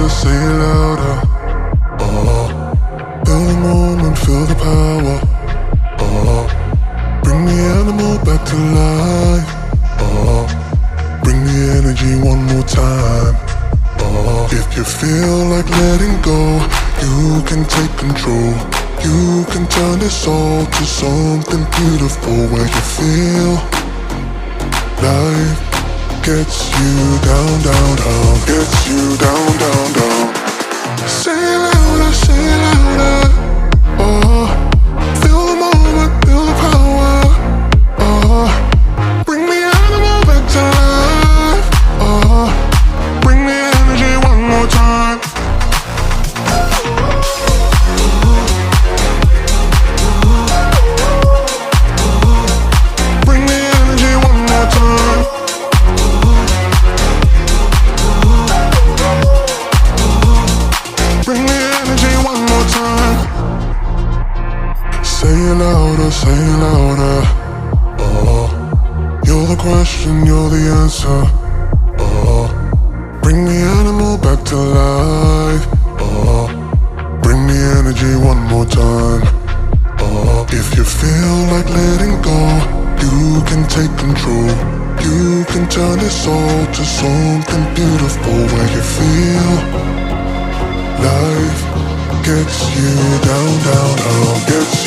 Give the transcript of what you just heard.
say it louder. Feel the moment, feel the power. Bring the animal back to life. Bring the energy one more time. If you feel like letting go, you can take control. You can turn this all to something beautiful, where you feel life gets you down, down, down, gets you down, down, down. Say it louder, say it louder. Feel the moment, feel the power. Bring the animal back to life. Bring the energy one more time. Bring the energy one more time. Bring the energy one more time. Say it louder, say it louder. You're the question, you're the answer. Bring the animal back to life. Bring the energy one more time. If you feel like letting go, you can take control. You can turn this all to something beautiful, where you feel life gets you down, down, down, gets